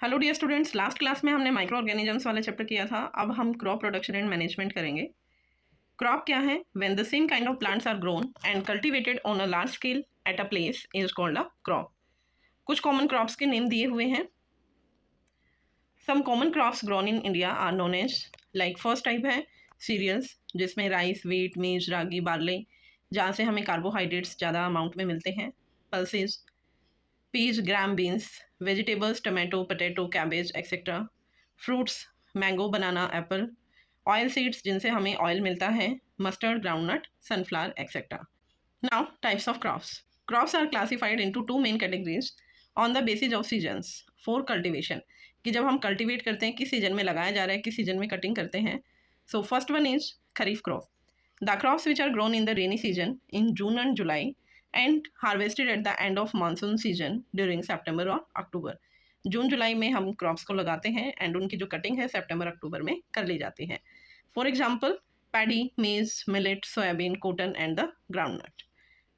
Hello dear students, last class में हमने micro organisms वाला चैप्टर किया था। अब हम क्रॉप प्रोडक्शन एंड मैनेजमेंट करेंगे। क्रॉप क्या है? When the same kind of plants are grown and cultivated on a large scale at a place is called a crop. कुछ कॉमन क्रॉप्स के नेम दिए हुए हैं। Some common crops grown in India are known as, like first type है cereals, जिसमें rice, wheat, maize, ragi, barley, जहाँ से हमें कार्बोहाइड्रेट्स ज़्यादा अमाउंट में मिलते हैं। Pulses, peas, gram beans, vegetables, tomato, potato, cabbage, etc. Fruits, mango, banana, apple. Oil seeds जिनसे हमें ऑयल मिलता है, mustard, groundnut, sunflower, etc. Now, types of crops. Crops are classified into two main categories on the basis of seasons for cultivation. कि जब हम cultivate करते हैं, किस सीजन में लगाया जा रहा है, किस सीजन में कटिंग करते हैं. So first one is kharif crop. The crops which are grown in the rainy season in June and July and harvested at the end of monsoon season during September और अक्टूबर. जून जुलाई में हम crops को लगाते हैं and उनकी जो cutting है सितंबर अक्टूबर में कर ली जाती है. For example paddy, maize, millet, soybean, cotton and the groundnut.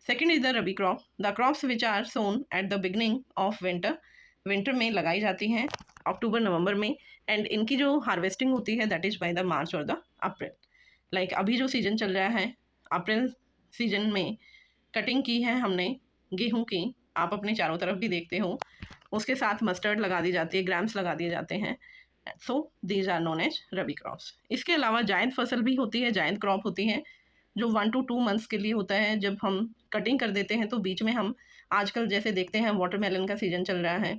Second is the rabi crop. The crops which are sown at the beginning of winter. Winter में लगाई जाती हैं अक्टूबर नवंबर में एंड इनकी जो हार्वेस्टिंग होती है दैट इज बाय द मार्च और द अप्रैल. लाइक अभी जो सीजन चल रहा है अप्रैल सीजन में कटिंग की है हमने गेहूं की, आप अपने चारों तरफ भी देखते हो. उसके साथ मस्टर्ड लगा दी जाती है, ग्राम्स लगा दिए जाते हैं. So these are known as rabi crops. इसके अलावा जायद फसल भी होती है, जायद क्रॉप होती है जो 1 to 2 मंथ्स के लिए होता है. जब हम कटिंग कर देते हैं तो बीच में हम आजकल जैसे देखते हैं वाटरमेलन का सीजन चल रहा है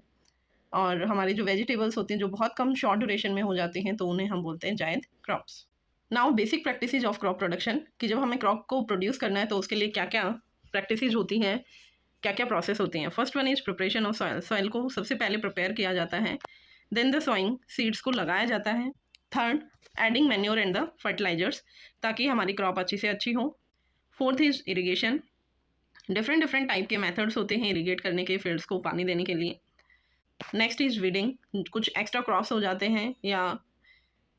और हमारी जो वेजिटेबल्स होती हैं जो बहुत कम शॉर्ट ड्यूरेशन में हो जाती हैं तो उन्हें हम बोलते हैं जायद crops. Now basic practices of crop production, कि जब हमें क्रॉप को प्रोड्यूस करना है तो उसके लिए क्या क्या प्रैक्टिसेज होती हैं, क्या क्या प्रोसेस होती हैं. First one is preparation of soil. Soil को सबसे पहले प्रिपेयर किया जाता है. देन द सोइंग, सीड्स को लगाया जाता है. Third, adding manure and the fertilisers, ताकि हमारी क्रॉप अच्छी से अच्छी हो. Fourth is irrigation. Different different type के मेथड्स होते हैं इरीगेट करने के, फील्ड्स को पानी देने के लिए. Next is weeding. कुछ एक्स्ट्रा क्रॉप्स हो जाते हैं या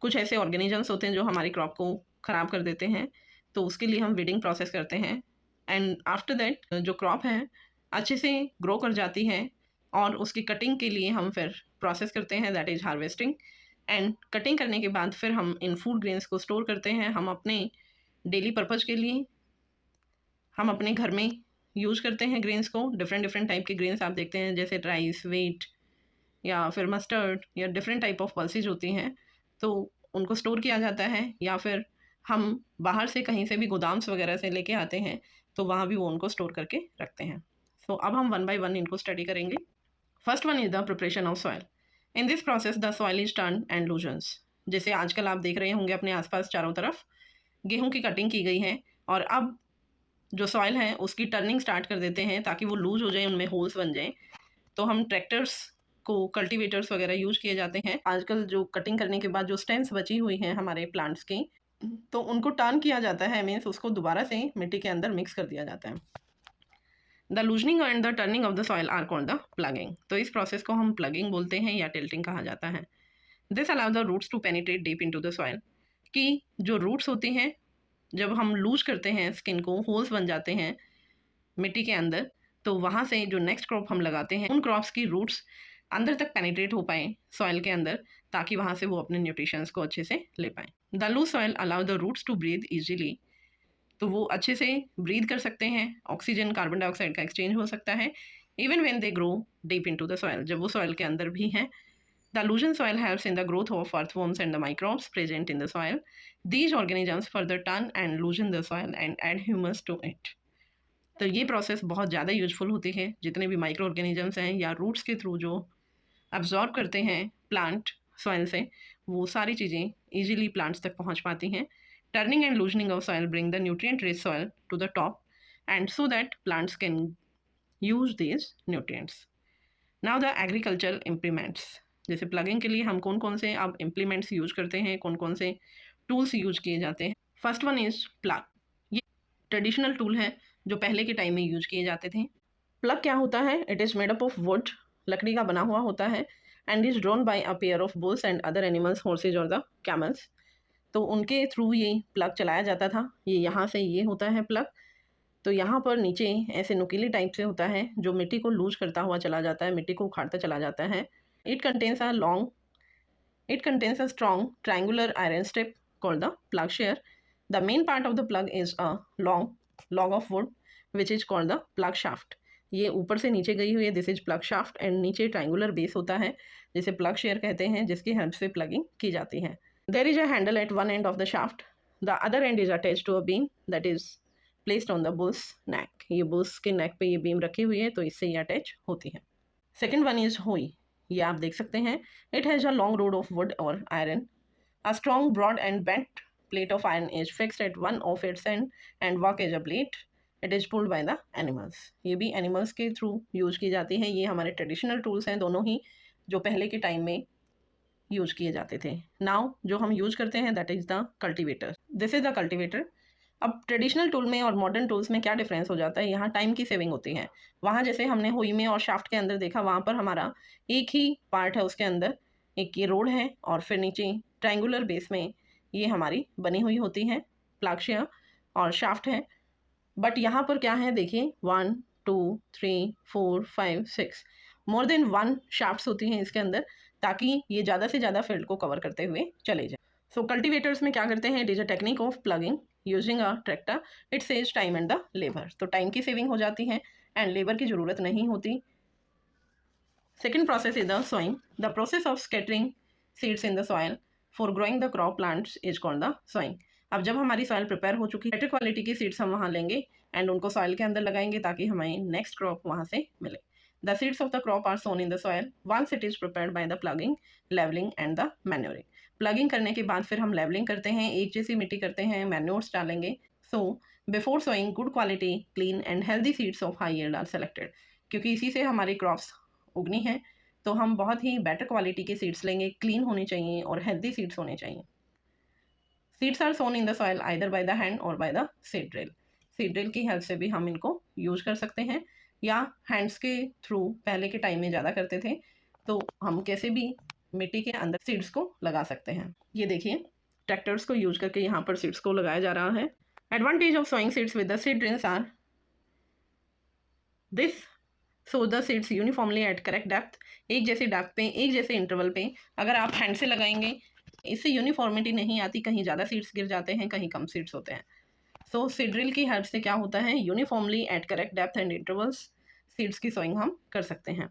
कुछ ऐसे ऑर्गेनिजम्स होते हैं जो हमारी क्रॉप को ख़राब कर देते हैं, तो उसके लिए हम वीडिंग प्रोसेस करते हैं. एंड आफ्टर दैट जो क्रॉप है अच्छे से ग्रो कर जाती है और उसकी कटिंग के लिए हम फिर प्रोसेस करते हैं, that is harvesting. And cutting करने के बाद फिर हम इन फूड ग्रेन्स को स्टोर करते हैं. हम अपने डेली पर्पज़ के लिए हम अपने घर में यूज़ करते हैं ग्रेन्स को. डिफरेंट डिफरेंट टाइप के ग्रेन्स आप देखते हैं जैसे राइस, व्हीट या फिर मस्टर्ड या डिफरेंट टाइप ऑफ पल्सेज होती हैं, तो उनको स्टोर किया जाता है या फिर हम बाहर से कहीं से भी गोदाम्स वगैरह से लेके आते हैं तो वहाँ भी वो उनको स्टोर करके रखते हैं. सो अब हम 1 by 1 इनको स्टडी करेंगे. First one is the preparation of soil. In this process the soil is turn and loosens. जैसे आजकल आप देख रहे होंगे अपने आसपास चारों तरफ गेहूँ की कटिंग की गई है और अब जो सॉइल है उसकी टर्निंग स्टार्ट कर देते हैं ताकि वो लूज हो जाए, उनमें होल्स बन जाएँ. तो हम ट्रैक्टर्स को, कल्टीवेटर्स वगैरह यूज किए जाते हैं. आजकल जो कटिंग करने के बाद जो स्टेम्स बची हुई हैं हमारे प्लांट्स की, तो उनको टर्न किया जाता है, मीन्स उसको दोबारा से मिट्टी के अंदर मिक्स कर दिया जाता है. The loosening and the turning of the soil are called the ploughing. तो इस प्रोसेस को हम प्लगिंग बोलते हैं या टिल्टिंग कहा जाता है. This allow the roots to penetrate deep into the soil. कि जो रूट्स होती हैं जब हम लूज करते हैं स्किन को, होल्स बन जाते हैं मिट्टी के अंदर, तो वहाँ से जो नेक्स्ट क्रॉप हम लगाते हैं उन क्रॉप्स की रूट्स अंदर तक पेनिट्रेट हो पाए सॉइल के अंदर, ताकि वहाँ से वो अपने न्यूट्रिशंस को अच्छे से ले पाएँ. The loose soil allow the roots to breathe easily. तो वो अच्छे से ब्रीथ कर सकते हैं, ऑक्सीजन, कार्बन डाइऑक्साइड का एक्सचेंज हो सकता है even when they grow deep into the soil, जब वो सॉइल के अंदर भी हैं. The loosen soil helps in the growth of earthworms and the microbes present in the soil. These organisms further turn and loosen the soil and add humus to it. तो ये process बहुत ज़्यादा useful होती है. जितने भी micro organisms हैं या रूट्स के थ्रू जो अब्जॉर्ब करते हैं प्लांट सॉइल से, वो सारी चीज़ें ईजिली प्लांट्स तक पहुंच पाती हैं. Turning and loosening of soil bring the nutrient rich soil to the top and so that plants can use these nutrients. Now the agriculture implements. जैसे प्लगिंग के लिए हम कौन कौन से अब इम्प्लीमेंट्स यूज करते हैं, कौन कौन से टूल्स यूज किए जाते हैं. First one is plug. ये ट्रेडिशनल टूल है जो पहले के टाइम में यूज किए जाते थे. प्लग क्या होता है? It is made up of wood. लकड़ी का बना हुआ होता है and is drawn by a pair of bulls and other animals, horses और द कैमल्स. तो उनके थ्रू ये प्लग चलाया जाता था. ये यहाँ से ये होता है प्लग. तो यहाँ पर नीचे ऐसे नुकीली टाइप से होता है जो मिट्टी को लूज करता हुआ चला जाता है, मिट्टी को उखाड़ता चला जाता है. It contains a strong triangular iron strip called the plug shear. The main part of the plug is a long log of wood which is called the plug shaft. ये ऊपर से नीचे गई हुई है, this is plug shaft, and नीचे triangular base होता है जिसे प्लग शेयर कहते हैं, जिसकी हेल्प से प्लगिंग की जाती है. There is a handle at one end of the shaft. The other end is attached to a beam that is placed on the bull's neck. ये बुल्स के नेक पे ये बीम रखी हुई है तो इससे ये अटैच होती है. सेकेंड वन इज होई. ये आप देख सकते हैं. It has a long rod of wood और iron. A strong broad and bent plate of iron is fixed at one of its end and work as a blade. It is pulled by the animals. ये भी animals के through use की जाती है. ये हमारे traditional tools हैं दोनों ही, जो पहले के टाइम में यूज किए जाते थे. नाउ जो हम यूज करते हैं that is the cultivator. This is the cultivator. अब ट्रेडिशनल टूल में और मॉडर्न टूल्स में क्या डिफरेंस हो जाता है, यहाँ टाइम की सेविंग होती है. वहाँ जैसे हमने हुई में और शाफ्ट के अंदर देखा, वहाँ पर हमारा एक ही पार्ट है, उसके अंदर एक ये रोड है और फिर नीचे ट्रायंगुलर बेस में ये हमारी बनी हुई होती है प्लग शेयर और शाफ्ट है. बट यहाँ पर क्या है देखिए, 1 2 3 4 5 6 मोर देन 1 शाफ्ट्स होती हैं इसके अंदर, ताकि ये ज़्यादा से ज़्यादा फील्ड को कवर करते हुए चले जाए. सो कल्टिवेटर्स में क्या करते हैं, it is a technique of ploughing using a tractor. It saves time and the labour. तो टाइम की सेविंग हो जाती है एंड लेबर की ज़रूरत नहीं होती. Second process is the sowing. The process of scattering seeds in the soil for growing the crop plants is called the sowing. अब जब हमारी सॉइल प्रिपेयर हो चुकी है, बेटर क्वालिटी की सीड्स हम वहाँ लेंगे एंड उनको सॉइल के अंदर लगाएंगे ताकि हमें नेक्स्ट क्रॉप वहाँ से मिले. The seeds of the crop are sown in the soil once it is prepared by the ploughing, levelling and the manuring. Ploughing करने के बाद फिर हम लेवलिंग करते हैं, एक जैसी मिट्टी करते हैं, मैन्योर्स डालेंगे. So before sowing good quality clean and healthy seeds of high yield are selected. क्योंकि इसी से हमारी क्रॉप्स उगनी है, तो हम बहुत ही बेटर क्वालिटी के सीड्स लेंगे, क्लीन होनी चाहिए और हेल्दी सीड्स होने चाहिए. Seeds are sown in the soil either by the hand और by the seed drill. Seed drill की हेल्प से भी हम इनको यूज कर सकते हैं, या हैंड्स के थ्रू पहले के टाइम में ज़्यादा करते थे, तो हम कैसे भी मिट्टी के अंदर सीड्स को लगा सकते हैं. ये देखिए, ट्रैक्टर्स को यूज करके यहाँ पर सीड्स को लगाया जा रहा है. Advantage of sowing seeds with the seed drills are this. So the seeds uniformly at correct depth. एक जैसे डेप्थ पे, एक जैसे इंटरवल पे अगर आप हैंड से लगाएंगे, इससे यूनिफॉर्मिटी नहीं आती, कहीं ज़्यादा सीड्स गिर जाते हैं, कहीं कम सीड्स होते हैं. सो सीड ड्रिल की हेल्प से क्या होता है, uniformly at correct depth and intervals seeds की सोइंग हम कर सकते हैं.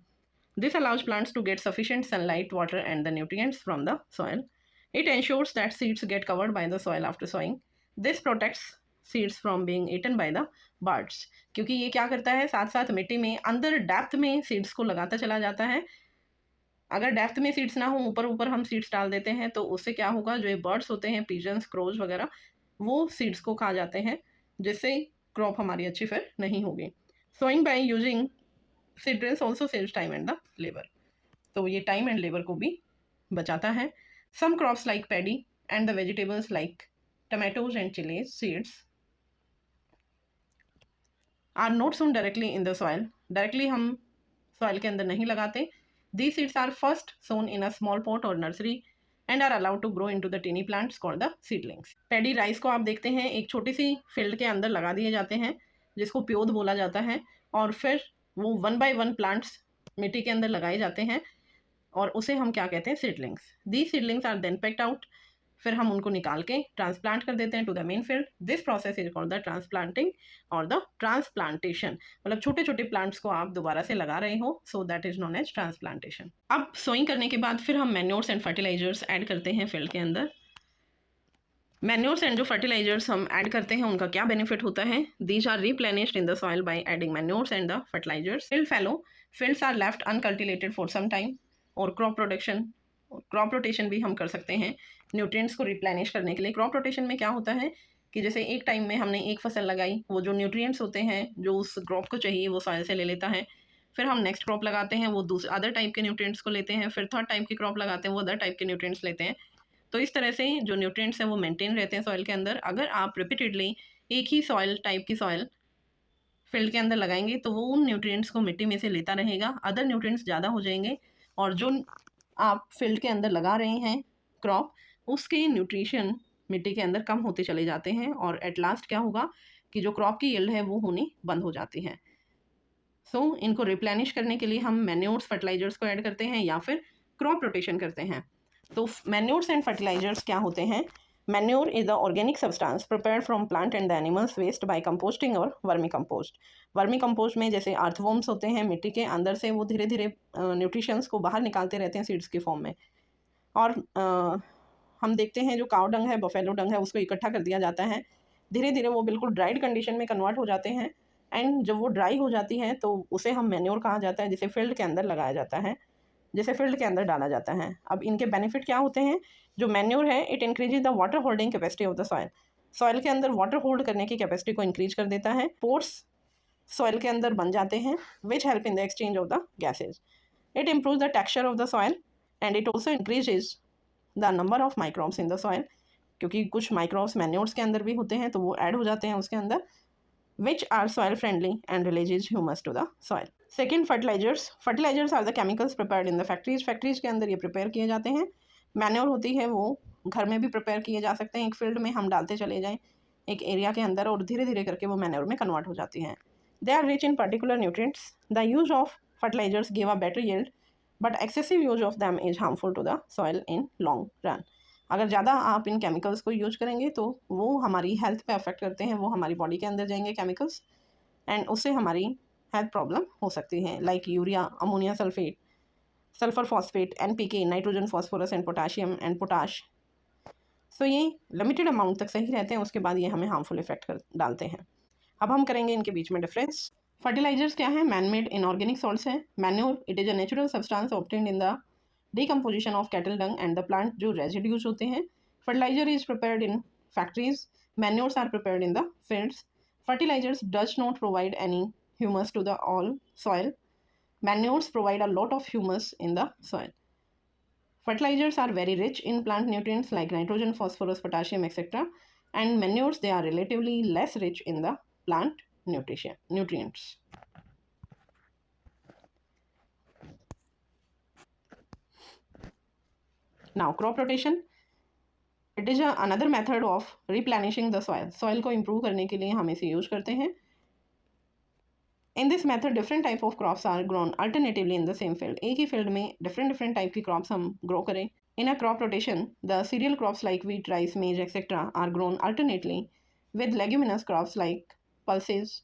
This allows plants to get sufficient sunlight, water and the nutrients from the soil. It ensures that seeds get covered by the soil after sowing. This protects seeds from being eaten by the birds. क्योंकि ये क्या करता है, साथ साथ मिट्टी में अंदर डेप्थ में सीड्स को लगाता चला जाता है. अगर डेप्थ में सीड्स ना हो, ऊपर ऊपर हम सीड्स डाल देते हैं, तो उससे क्या होगा, जो ये बर्ड्स होते हैं, पिजन्स, क्रोज वगैरह, वो सीड्स को खा जाते हैं, जिससे क्रॉप हमारी अच्छी फिर नहीं होगी. Sowing by using seed drills also saves time and the labour. तो ये टाइम एंड लेबर को भी बचाता है. Some crops like paddy and the vegetables like tomatoes and chillies seeds are not sown directly in the soil. Directly हम soil के अंदर नहीं लगाते. These seeds are first sown in a small pot or nursery and are allowed to grow into the tiny plants called the seedlings. Paddy rice को आप देखते हैं, एक छोटी सी फील्ड के अंदर लगा दिए जाते हैं, जिसको प्योद बोला जाता है, और फिर वो 1 by 1 प्लांट्स मिट्टी के अंदर लगाए जाते हैं, और उसे हम क्या कहते हैं, seedlings. These seedlings are then picked out. फिर हम उनको निकाल के ट्रांसप्लांट कर देते हैं to the main field. This process is called the transplanting और द ट्रांसप्लांटेशन. मतलब छोटे छोटे प्लांट्स को आप दोबारा से लगा रहे हो, so that is known as transplantation. अब सोइंग करने के बाद फिर हम मैन्योर्स एंड फर्टिलाइजर्स ऐड करते हैं फील्ड के अंदर. मैन्योर्स एंड जो फर्टिलाइजर्स हम ऐड करते हैं, उनका क्या बेनिफिट होता है, these are replenished in the soil by adding manures and the fertilisers. Field fallow. Fields are left uncultivated for some time. और क्रॉप रोटेशन भी हम कर सकते हैं न्यूट्रिएंट्स को रिप्लेनिश करने के लिए. क्रॉप रोटेशन में क्या होता है कि जैसे एक टाइम में हमने एक फसल लगाई, वो जो न्यूट्रिएंट्स होते हैं जो उस क्रॉप को चाहिए वो सॉइल से ले लेता है. फिर हम नेक्स्ट क्रॉप लगाते हैं, वो दूसरे अदर टाइप के न्यूट्रिएंट्स को लेते हैं. फिर थर्ड टाइप की क्रॉप लगाते हैं, वो अदर टाइप के न्यूट्रिएंट्स लेते हैं. तो इस तरह से जो न्यूट्रिएंट्स हैं वो मेंटेन रहते हैं सॉइल के अंदर. अगर आप रिपीटेडली एक ही सॉइल टाइप की सॉइल फील्ड के अंदर लगाएंगे, तो वो उन न्यूट्रिएंट्स को मिट्टी में से लेता रहेगा, अदर न्यूट्रिएंट्स ज़्यादा हो जाएंगे, और जो आप फील्ड के अंदर लगा रहे हैं क्रॉप, उसके न्यूट्रिशन मिट्टी के अंदर कम होते चले जाते हैं, और एट लास्ट क्या होगा कि जो क्रॉप की यील्ड है वो होनी बंद हो जाती है. सो इनको रिप्लेनिश करने के लिए हम मैन्योर्स, फर्टिलाइजर्स को ऐड करते हैं, या फिर क्रॉप रोटेशन करते हैं। तो मैन्योर्स एंड फर्टिलाइजर्स क्या होते हैं? Manure is the organic substance prepared from plant and the animals waste by composting और वर्मी कंपोस्ट। वर्मी कंपोस्ट में जैसे अर्थवॉर्म्स होते हैं, मिट्टी के अंदर से वो धीरे धीरे न्यूट्रिशंस को बाहर निकालते रहते हैं सीड्स के फॉर्म में। और हम देखते हैं जो काव डंग है, बफेलो डंग है, उसको इकट्ठा कर दिया जाता है। धीरे धीरे वो बिल्कुल ड्राइड कंडीशन में कन्वर्ट हो जाते हैं एंड जब वो ड्राई हो जाती है तो उसे हम मैन्योर कहा जाता है, जिसे फील्ड के अंदर लगाया जाता है, जिसे फील्ड के अंदर डाला जाता है। अब इनके बेनिफिट क्या होते हैं? जो मैन्योर है it increases the water holding capacity of the soil. Soil के अंदर वाटर होल्ड करने की कैपेसिटी को इंक्रीज कर देता है। पोर्स सॉइल के अंदर बन जाते हैं which help in the exchange of the gases. It improve the texture of the soil and it also increases the number of microbes in the soil, क्योंकि कुछ माइक्रोब्स मैन्योर्स के अंदर भी होते हैं तो वो ऐड हो जाते हैं उसके अंदर, which are soil friendly and releases humus to the soil. Second, fertilizers. Fertilizers are the chemicals prepared in the factories. Factories के अंदर ये प्रिपेयर किए जाते हैं। मैन्योर होती है वो घर में भी प्रिपेयर किए जा सकते हैं। एक फील्ड में हम डालते चले जाएं एक एरिया के अंदर और धीरे धीरे करके वो मैन्योर में कन्वर्ट हो जाती हैं। They are rich in particular nutrients. The use of fertilizers give a better yield, but excessive use of them is harmful to the soil in long run. अगर ज़्यादा आप इन केमिकल्स को यूज करेंगे तो वो हमारी हेल्थ पे अफेक्ट करते हैं, वो हमारी बॉडी के अंदर जाएंगे केमिकल्स एंड उससे हमारी हेल्थ प्रॉब्लम हो सकती है, like urea, ammonia sulphate, sulphur phosphate, NPK, nitrogen phosphorus and potassium and potash. So ये लिमिटेड अमाउंट तक सही रहते हैं, उसके बाद ये हमें हार्मफुल इफेक्ट कर डालते हैं। अब हम करेंगे इनके बीच में डिफरेंस। फर्टिलाइजर्स क्या है? मैन मेड इनऑर्गेनिक सॉल्ट्स है। Manure it is a natural substance obtained in the decomposition of cattle dung and the plant जो residues होते हैं। Fertilizer is prepared in factories. Manures are prepared in the fields. Fertilizers does not provide any humus to the all soil. Manures provide a lot of humus in the soil. Fertilizers are very rich in plant nutrients like nitrogen, phosphorus, potassium, etc. And manures, they are relatively less rich in the plant nutrients. Now, crop rotation. It is another method of replenishing the soil. Soil को improve करने के लिए हम इसे use करते हैं। In this method, different type of crops are grown alternatively in the same field. एक ही field में different type की crops हम grow करें। In a crop rotation, the cereal crops like wheat, rice, maize, etc. are grown alternately with leguminous crops like pulses,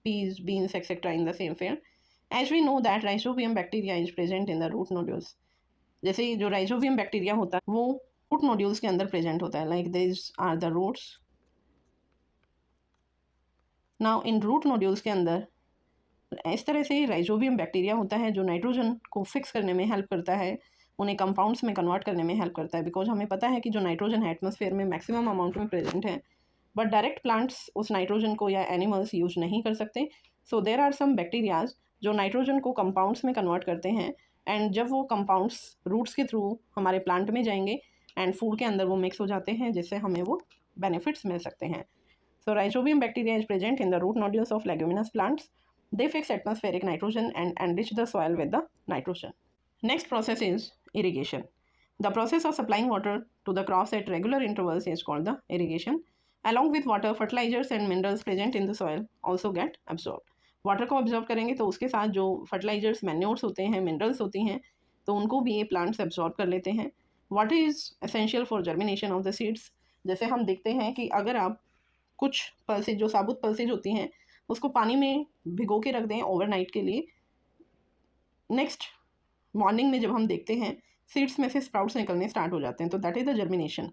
peas, beans, etc. in the same field. As we know that rhizobium bacteria is present in the root nodules. जैसे जो rhizobium bacteria होता है वो root nodules के अंदर present होता है, like this are the roots. Now in root nodules के अंदर इस तरह से राइजोबियम बैक्टीरिया होता है जो नाइट्रोजन को फिक्स करने में हेल्प करता है, उन्हें कंपाउंड्स में कन्वर्ट करने में हेल्प करता है। बिकॉज हमें पता है कि जो नाइट्रोजन है एटमॉस्फेयर में मैक्सिमम अमाउंट में प्रेजेंट है, बट डायरेक्ट प्लांट्स उस नाइट्रोजन को या एनिमल्स यूज नहीं कर सकते। सो देर आर सम बैक्टीरियाज जो नाइट्रोजन को कंपाउंड्स में कन्वर्ट करते हैं एंड जब वो कंपाउंड्स रूट्स के थ्रू हमारे प्लांट में जाएंगे एंड फूड के अंदर वो मिक्स हो जाते हैं, जिससे हमें वो बेनिफिट्स मिल सकते हैं। So rhizobium bacteria is present in the root nodules of leguminous plants. They fix atmospheric nitrogen and enrich the soil with the nitrogen. Next process is irrigation. The process of supplying water to the crops at regular intervals is called the irrigation. Along with water, fertilizers and minerals present in the soil also get absorbed. Water को absorb करेंगे तो उसके साथ जो fertilisers, manures होते हैं, minerals होती हैं, तो उनको भी ये प्लांट्स एब्जॉर्ब कर लेते हैं. Water is essential for germination of the seeds. जैसे हम देखते हैं कि अगर आप कुछ पल्सेज, जो साबुत पल्सेज होती हैं, उसको पानी में भिगो के रख दें ओवरनाइट के लिए, नेक्स्ट मॉर्निंग में जब हम देखते हैं सीड्स में से स्प्राउट्स निकलने स्टार्ट हो जाते हैं, तो that is the germination.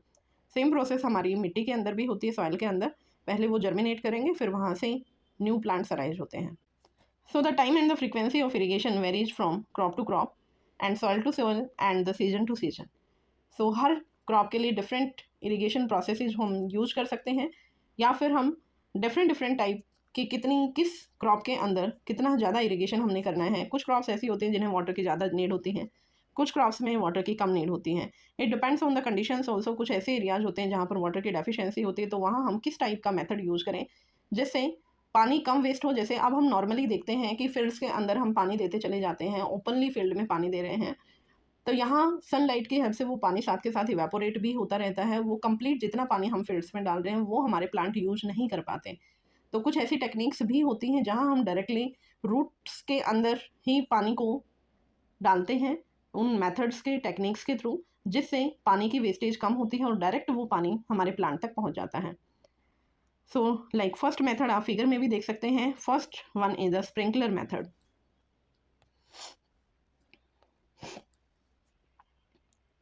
Same process हमारी मिट्टी के अंदर भी होती है, सॉइल के अंदर. पहले वो जर्मिनेट करेंगे, फिर वहाँ से न्यू प्लांट्स अराइज होते हैं. So the time and the frequency of irrigation varies from crop to crop and soil to soil and the season to season. So हर क्रॉप के लिए डिफरेंट इरीगेशन प्रोसेसेस हम यूज कर सकते हैं, या फिर हम डिफरेंट टाइप कि किस क्रॉप के अंदर कितना ज़्यादा इरिगेशन हमने करना है. कुछ क्रॉप्स ऐसी होती हैं जिन्हें वाटर की ज़्यादा नीड होती है, कुछ क्रॉप्स में वाटर की कम नीड होती हैं. It depends on the conditions also. कुछ ऐसे एरियाज होते हैं जहाँ पर वाटर की डेफिशिएंसी होती है, तो वहाँ हम किस टाइप का मेथड यूज़ करें जिससे पानी कम वेस्ट हो. जैसे अब हम नॉर्मली देखते हैं कि फील्ड्स के अंदर हम पानी देते चले जाते हैं, ओपनली फील्ड में पानी दे रहे हैं, तो यहाँ सनलाइट की हेल्प से वो पानी साथ के साथ इवेपोरेट भी होता रहता है. वो कंप्लीट जितना पानी हम फील्ड्स में डाल रहे हैं वो हमारे प्लांट यूज नहीं कर पाते. तो कुछ ऐसी टेक्निक्स भी होती हैं जहां हम डायरेक्टली रूट्स के अंदर ही पानी को डालते हैं उन मेथड्स के, टेक्निक्स के थ्रू, जिससे पानी की वेस्टेज कम होती है और डायरेक्ट वो पानी हमारे प्लांट तक पहुंच जाता है। सो लाइक फर्स्ट मेथड आप फिगर में भी देख सकते हैं। First one is the sprinkler method.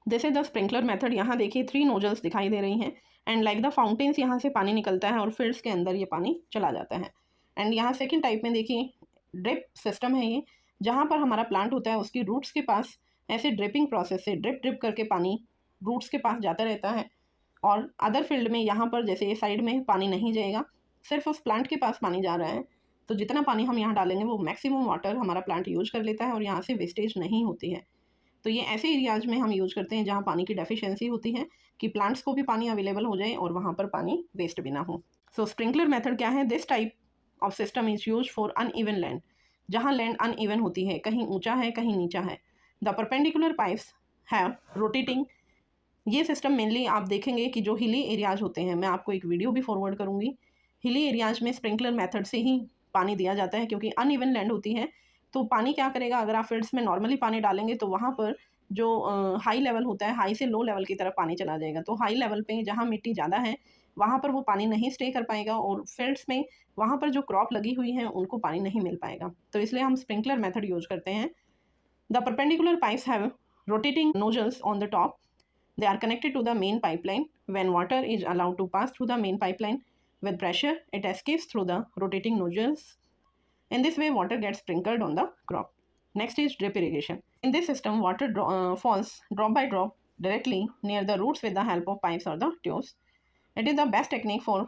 This is the sprinkler method. यहाँ देखिए 3 नोजल्स दिखाई दे रही हैं एंड लाइक द फाउंटेन्स यहाँ से पानी निकलता है और फील्ड्स के अंदर ये पानी चला जाता है। एंड यहाँ सेकेंड टाइप में देखिए ड्रिप सिस्टम है ये, जहाँ पर हमारा प्लांट होता है उसकी रूट्स के पास ऐसे ड्रिपिंग प्रोसेस से ड्रिप ड्रिप करके पानी रूट्स के पास जाता रहता है। और अदर फील्ड में यहाँ पर जैसे ये साइड में पानी नहीं जाएगा, सिर्फ उस प्लांट के पास पानी जा रहा है, तो जितना पानी हम यहाँ डालेंगे वो मैक्सिमम वाटर हमारा प्लांट यूज कर लेता है और यहाँ से वेस्टेज नहीं होती है। तो ये ऐसे एरियाज में हम यूज करते हैं जहाँ पानी की डेफिशिएंसी होती है कि प्लांट्स को भी पानी अवेलेबल हो जाए और वहाँ पर पानी वेस्ट भी ना हो। सो स्प्रिंकलर मेथड क्या है? This type of system is use for uneven land, जहाँ लैंड अनइवन होती है, कहीं ऊंचा है कहीं नीचा है। The perpendicular pipes have rotating. ये सिस्टम मेनली आप देखेंगे कि जो हिली एरियाज होते हैं, मैं आपको एक वीडियो भी फॉरवर्ड करूँगी, हिली एरियाज में स्प्रिंकलर मेथड से ही पानी दिया जाता है, क्योंकि अनइवन लैंड होती है। तो पानी क्या करेगा, अगर आप फील्ड्स में नॉर्मली पानी डालेंगे तो वहाँ पर जो हाई लेवल होता है, हाई से लो लेवल की तरफ पानी चला जाएगा। तो हाई लेवल पे जहाँ मिट्टी ज़्यादा है वहाँ पर वो पानी नहीं स्टे कर पाएगा और फील्ड्स में वहाँ पर जो क्रॉप लगी हुई है उनको पानी नहीं मिल पाएगा। तो इसलिए हम स्प्रिंकलर मेथड यूज करते हैं। The perpendicular pipes have rotating nozzles on the top. They are connected to the main pipeline. When water is allowed to pass through the main pipeline with pressure, it escapes through the rotating nozzles. In this way, water gets sprinkled on the crop. Next is drip irrigation. In this system, water falls drop by drop directly near the roots with the help of pipes or the tubes. It is the best technique for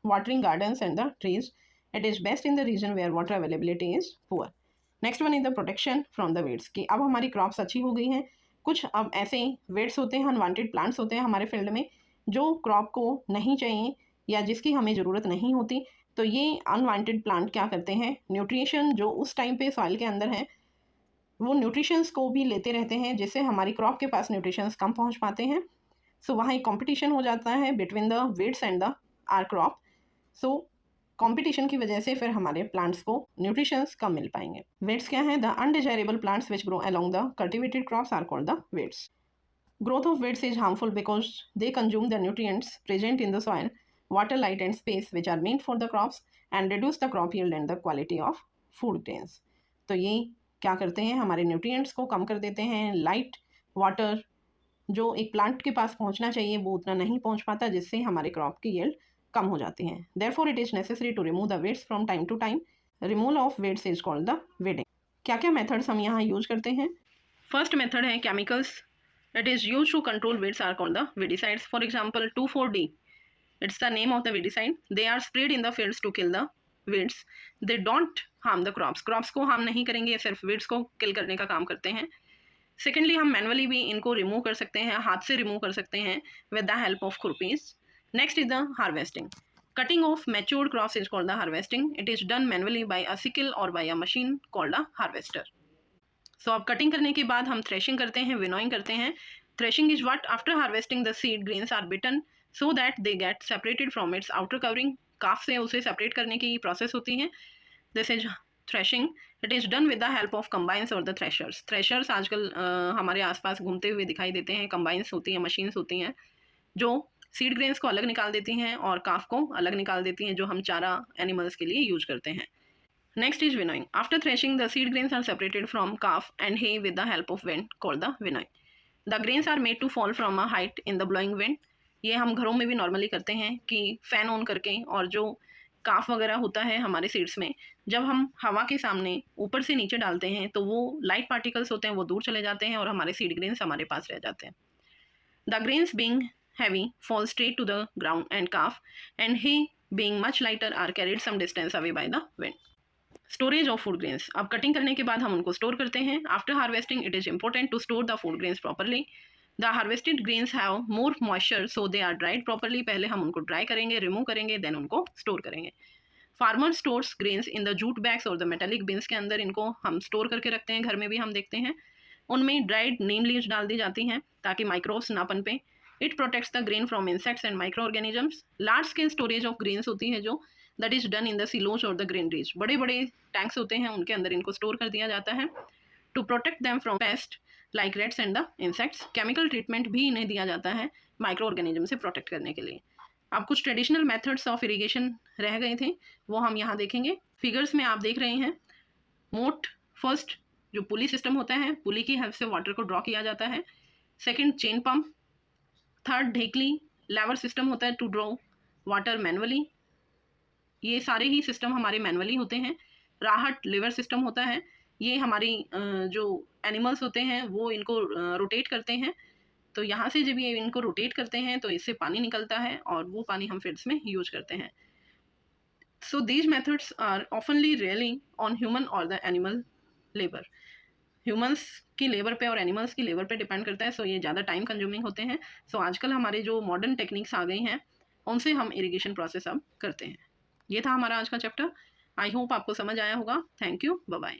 watering gardens and the trees. It is best in the region where water availability is poor. Next one is the protection from the weeds. कि अब हमारी crops अच्छी हो गई हैं, कुछ अब ऐसे वेट्स होते हैं, अनवांटेड प्लांट्स होते हैं हमारे फील्ड में जो क्रॉप को नहीं चाहिए या जिसकी हमें ज़रूरत नहीं होती। तो ये अनवांटेड प्लांट क्या करते हैं, न्यूट्रिशन जो उस टाइम पे सॉइल के अंदर है वो न्यूट्रिशंस को भी लेते रहते हैं, जिससे हमारी क्रॉप के पास न्यूट्रिशंस कम पहुंच पाते हैं। सो वहाँ एक कॉम्पिटिशन हो जाता है between the weeds and the our crop. So competition की वजह से फिर हमारे प्लांट्स को न्यूट्रिशंस कम मिल पाएंगे। वेट्स क्या है? The undesirable plants which grow along the cultivated crops are called the weeds. Growth of weeds is harmful because they consume the nutrients present in the soil, water, light and space which are meant for the crops and reduce the crop yield and the quality of food grains. तो ये क्या करते हैं, हमारे nutrients को कम कर देते हैं। लाइट, वाटर जो एक प्लांट के पास पहुंचना चाहिए वो उतना नहीं पहुंच पाता, जिससे हमारे क्रॉप की यील्ड कम हो जाती हैं। Therefore, it is necessary to remove the weeds from time to time. Removal of weeds is called the weeding. क्या क्या मेथड्स हम यहाँ यूज करते हैं? फर्स्ट मेथड है chemicals. It is used to control weeds are called the weedicides. For example, 2,4-D. It's the name of the weedicide. They are sprayed in the fields to kill the weeds. They don't harm the crops. Crops को harm नहीं करेंगे, सिर्फ weeds को kill करने का काम करते हैं. सेकेंडली हम मैनुअली भी इनको रिमूव कर सकते हैं, हाथ से रिमूव कर सकते हैं with the help of khurpis. Next is the harvesting. Cutting of matured crops is called the harvesting. It is done manually by a sickle और by a machine called the harvester. So अब cutting करने के बाद हम threshing करते हैं, winnowing करते हैं. Threshing is what after harvesting the seed grains are beaten so that they get separated from its outer covering. Chaff से उसे सेपरेट करने की प्रोसेस होती है. This is threshing. It is done with the help of combines और the threshers. Threshers आजकल हमारे आसपास घूमते हुए दिखाई देते हैं. कंबाइंस होती हैं, मशीन्स होती हैं जो सीड ग्रेन्स को अलग निकाल देती हैं और काफ को अलग निकाल देती हैं, जो हम चारा एनिमल्स के लिए यूज करते हैं. Next is winnowing. After threshing the seed grains are separated from chaff and hay with the help of wind called the winnowing. The grains are made to fall from a height in the blowing wind. ये हम घरों में भी normally करते हैं कि fan on करके, और जो काफ वगैरह होता है हमारे सीड्स में, जब हम हवा के सामने ऊपर से नीचे डालते हैं तो वो लाइट पार्टिकल्स होते हैं, वो दूर चले जाते हैं और हमारे सीड ग्रेन्स हमारे पास रह जाते हैं. The grains being heavy fall straight to the ground and chaff and hay being much lighter are carried some distance away by the wind. Storage of food grains. अब कटिंग करने के बाद हम उनको स्टोर करते हैं. After harvesting it is important to store the food grains properly. The harvested grains have more moisture so they are dried properly. पहले हम उनको ड्राई करेंगे, रिमूव करेंगे, देन उनको स्टोर करेंगे. Farmer stores grains in the jute bags और the metallic beans के अंदर इनको हम स्टोर करके रखते हैं. घर में भी हम देखते हैं उनमें ड्राइड नीम लीव्स डाल दी जाती हैं ताकि माइक्रोब्स ना पनपें. It protects the grain from insects and micro organisms. Large scale storage of grains होती है जो that is done in the silos और द ग्रेनरीज. बड़े बड़े टैंक्स होते हैं, उनके अंदर इनको स्टोर कर दिया जाता है. To protect them from pests like rats and the insects. Chemical treatment भी इन्हें दिया जाता है माइक्रो ऑर्गेनिज्म से प्रोटेक्ट करने के लिए। अब कुछ ट्रेडिशनल मेथड्स ऑफ इरिगेशन रह गए थे, वो हम यहाँ देखेंगे। फिगर्स में आप देख रहे हैं मोट फर्स्ट जो पुली सिस्टम होता है, पुली की हेल्प से वाटर को ड्रॉ किया जाता है। सेकंड चेन पंप, थर्ड ढेकली, लेवर सिस्टम होता है टू ड्रॉ वाटर मैनुअली। ये सारे ही सिस्टम हमारे मैनुअली होते हैं। राहट लिवर सिस्टम होता है, ये हमारी जो एनिमल्स होते हैं वो इनको रोटेट करते हैं, तो यहाँ से जब ये इनको रोटेट करते हैं तो इससे पानी निकलता है और वो पानी हम फिर इसमें यूज करते हैं। So these methods are oftenly rearing on human और द एनिमल लेबर। ह्यूमंस की लेबर पे और एनिमल्स की लेबर पे डिपेंड करता है, सो ये ज़्यादा टाइम कंज्यूमिंग होते हैं। सो आजकल हमारे जो मॉडर्न टेक्निक्स आ गई हैं उनसे हम इरिगेशन प्रोसेस अब करते हैं। ये था हमारा आज का चैप्टर। आई होप आपको समझ आया होगा। Thank you, bye bye.